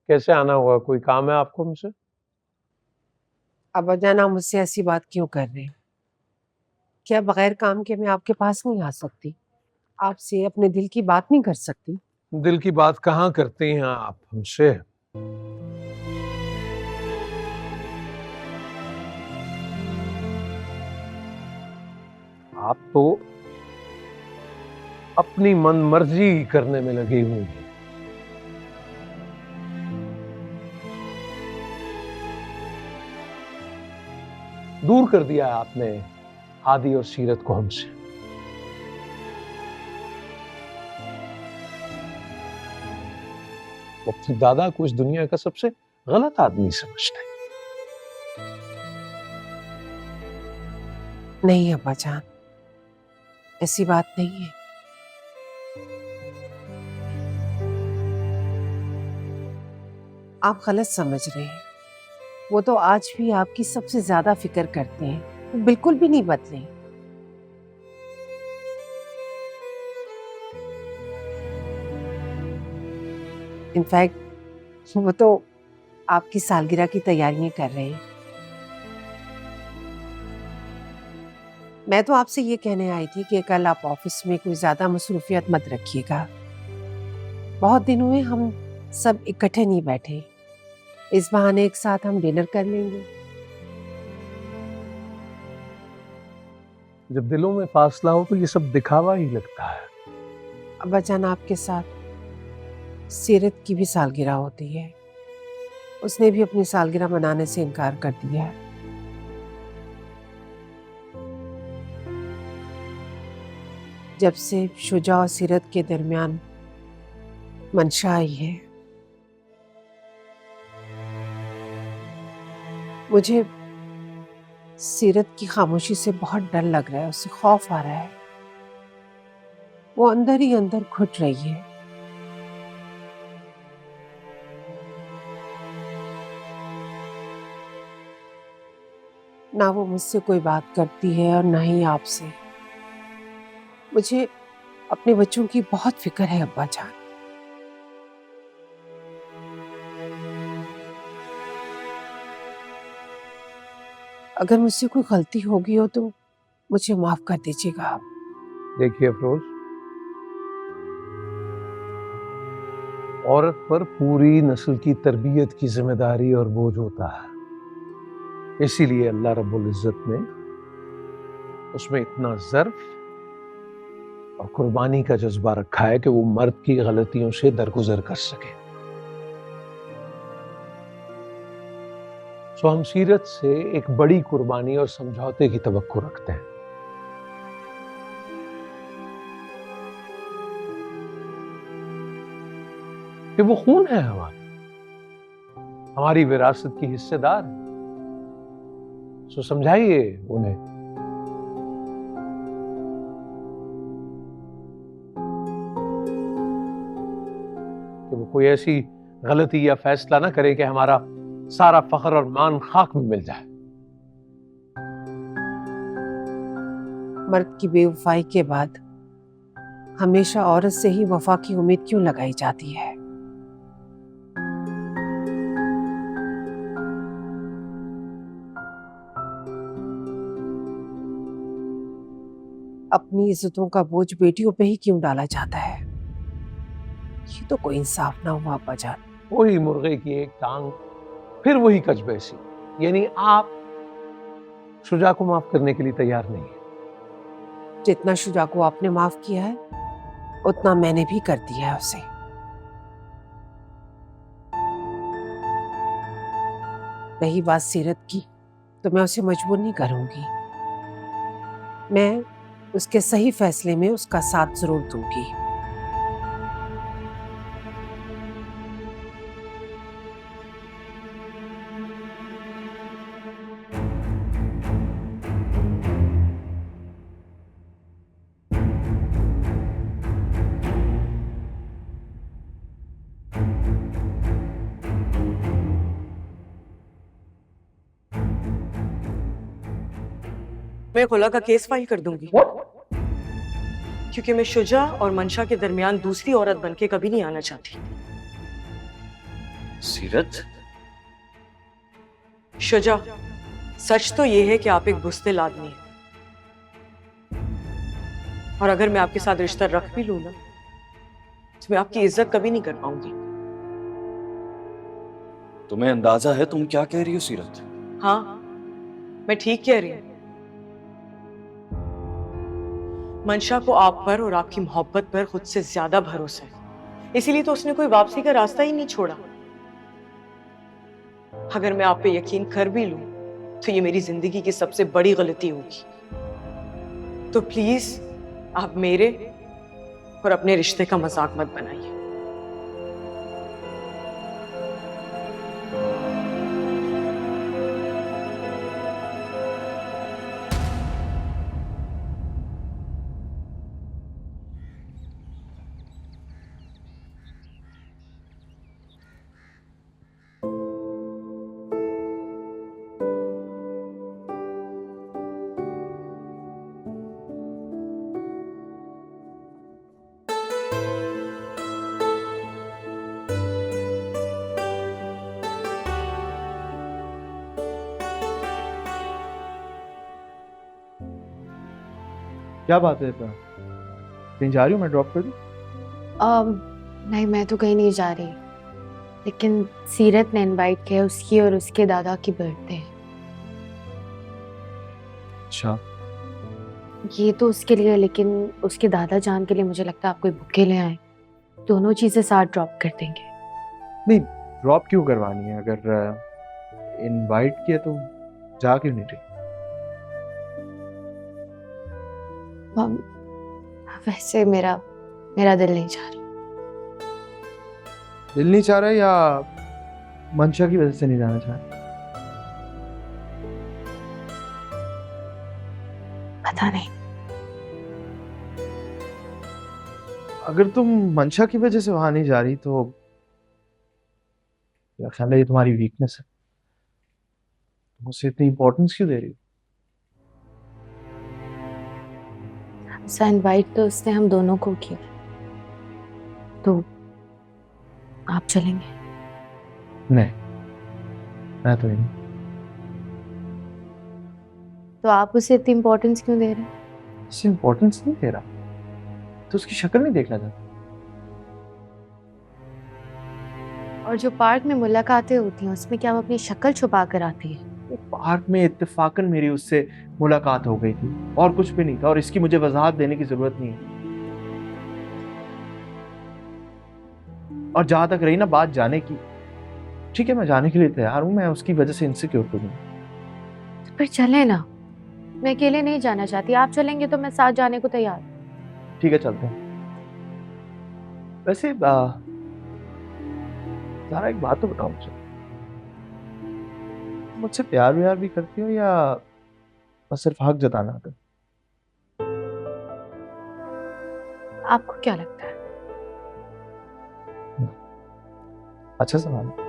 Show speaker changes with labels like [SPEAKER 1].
[SPEAKER 1] कैसे आना हुआ? कोई काम है आपको मुझसे?
[SPEAKER 2] अब्बाजान, आप मुझसे ऐसी बात क्यों कर रहे हैं? क्या बगैर काम के मैं आपके पास नहीं आ सकती? आपसे अपने दिल की बात नहीं कर सकती?
[SPEAKER 1] दिल की बात कहाँ करती हैं आप हमसे? आप तो अपनी मनमर्जी करने में लगी हुई हैं। दूर कर दिया है आपने हादी और सीरत को हमसे। अपने दादा को इस दुनिया का सबसे गलत आदमी समझते हैं।
[SPEAKER 2] नहीं अब्बाजान, ऐसी बात नहीं है। आप गलत समझ रहे हैं। वो तो आज भी आपकी सबसे ज्यादा फिक्र करते हैं, वो बिल्कुल भी नहीं बदले। इनफैक्ट वो तो आपकी सालगिरह की तैयारियां कर रहे हैं। मैं तो आपसे ये कहने आई थी कि कल आप ऑफिस में कोई ज्यादा मसरूफियत मत रखिएगा। बहुत दिन हुए हम सब इकट्ठे नहीं बैठे। इस बहाने एक साथ हम डिनर कर लेंगे।
[SPEAKER 1] जब दिलों में फासला हो तो ये सब दिखावा ही लगता है।
[SPEAKER 2] अब्बाजान, आपके साथ सीरत की भी सालगिरह होती है। उसने भी अपनी सालगिरह मनाने से इनकार कर दिया है। जब से शुजा और सीरत के दरमियान मंशा आई है, मुझे सीरत की खामोशी से बहुत डर लग रहा है, उससे खौफ आ रहा है। वो अंदर ही अंदर घुट रही है। ना वो मुझसे कोई बात करती है और ना ही आपसे। मुझे अपने बच्चों की बहुत फिक्र है अब्बाजान। अगर मुझसे कोई गलती होगी हो तो मुझे माफ कर दीजिएगा आप।
[SPEAKER 1] देखिए अफरोज, औरत पर पूरी नस्ल की तरबियत की जिम्मेदारी और बोझ होता है। इसीलिए अल्लाह रब्बुल इज्जत ने उसमें इतना ज़र्फ और कुर्बानी का जज्बा रखा है कि वो मर्द की गलतियों से दरगुजर कर सके। सो हम सीरत से एक बड़ी कुर्बानी और समझौते की तवक्को रखते हैं। कि वो खून है हमारी विरासत की हिस्सेदार है। सो समझाइए उन्हें। कि वो कोई ऐसी गलती या फैसला ना करे कि हमारा सारा फख्र और मान खाक में मिल जाए।
[SPEAKER 2] मर्द की बेवफाई के बाद हमेशा औरत से ही वफा की उम्मीद क्यों लगाई जाती है? अपनी इज्जतों का बोझ बेटियों पे ही क्यों डाला जाता है? ये तो कोई इंसाफ ना हुआ अब्बाजान।
[SPEAKER 1] वही मुर्गे की एक टांग, फिर वही कचबैसी। यानी आप शुजा को माफ करने के लिए तैयार नहीं है।
[SPEAKER 2] जितना शुजा को आपने माफ किया है उतना मैंने भी कर दिया है उसे। रही बात सीरत की, तो मैं उसे मजबूर नहीं करूंगी। मैं उसके सही फैसले में उसका साथ जरूर दूंगी।
[SPEAKER 3] मैं खुला का केस फाइल कर दूंगी, क्योंकि मैं शुजा और मंशा के दरमियान दूसरी औरत बनके कभी नहीं आना चाहती।
[SPEAKER 4] सीरत,
[SPEAKER 3] शुजा, सच तो ये है कि आप एक बुज़दिल आदमी हैं। और अगर मैं आपके साथ रिश्ता रख भी लूं ना, तो मैं आपकी इज्जत कभी नहीं कर पाऊंगी।
[SPEAKER 4] तुम्हें अंदाजा है तुम क्या कह रही हो सीरत?
[SPEAKER 3] हाँ, मैं ठीक कह रही हूँ। मंशा को आप पर और आपकी मोहब्बत पर खुद से ज्यादा भरोसा है, इसीलिए तो उसने कोई वापसी का रास्ता ही नहीं छोड़ा। अगर मैं आप पे यकीन कर भी लूं, तो ये मेरी जिंदगी की सबसे बड़ी गलती होगी। तो प्लीज आप मेरे और अपने रिश्ते का मजाक मत बनाइए।
[SPEAKER 5] क्या बात है इतना? कहीं जा रही हूँ, मैं ड्रॉप कर दूँ?
[SPEAKER 6] नहीं, मैं तो कहीं नहीं जा रही, लेकिन सीरत ने इनवाइट किया है, उसकी और उसके दादा की बर्थडे है।
[SPEAKER 5] अच्छा।
[SPEAKER 6] ये तो उसके लिए, लेकिन उसके दादा जान के लिए मुझे लगता है आप कोई बुके ले आए, दोनों चीजें साथ ड्रॉप कर देंगे।
[SPEAKER 5] नहीं, ड्रॉप क्यों करवानी है? अगर इनवाइट किया तो जा क्यों नहीं रही?
[SPEAKER 6] वैसे मेरा मेरा दिल नहीं चाह रहा।
[SPEAKER 5] दिल नहीं चाह रहा है या मंशा की वजह से नहीं जाना चाह रहा?
[SPEAKER 6] पता नहीं।
[SPEAKER 5] अगर तुम मंशा की वजह से वहां नहीं जा रही तो मेरा ख्याल है ये तुम्हारी वीकनेस है। तुम उसे इतनी इंपॉर्टेंस क्यों दे रही हो?
[SPEAKER 6] ऐसा इनवाइट तो उसने हम दोनों को किया, तो आप चलेंगे?
[SPEAKER 5] नहीं, मैं तो नहीं।
[SPEAKER 6] तो आप उसे इतनी इम्पोर्टेंस क्यों दे रहे हैं?
[SPEAKER 5] उसे इंपॉर्टेंस नहीं दे रहा, तो उसकी शक्ल नहीं देखना चाहता।
[SPEAKER 6] और जो पार्क में मुलाकातें होती हैं उसमें क्या वो अपनी शक्ल छुपा कर आती है?
[SPEAKER 5] पार्क में इत्तेफाकन मेरी उससे मुलाकात हो गई थी और कुछ भी नहीं था, और इसकी मुझे वजाहत देने की जरूरत नहीं है। और जहां तक रही ना बात जाने की, ठीक है मैं जाने के लिए तैयार हूं, मैं उसकी वजह से इनसिक्योर तो नहीं।
[SPEAKER 6] फिर चले ना, मैं अकेले नहीं जाना चाहती, आप चलेंगे तो मैं साथ जाने को तैयार हूं।
[SPEAKER 5] ठीक है चलते हैं। वैसे सारा एक बात तो बताओ मुझे, मुझसे प्यार व्यार भी करती हो या बस सिर्फ हक जताना आता है?
[SPEAKER 6] आपको क्या लगता है?
[SPEAKER 5] अच्छा सवाल है।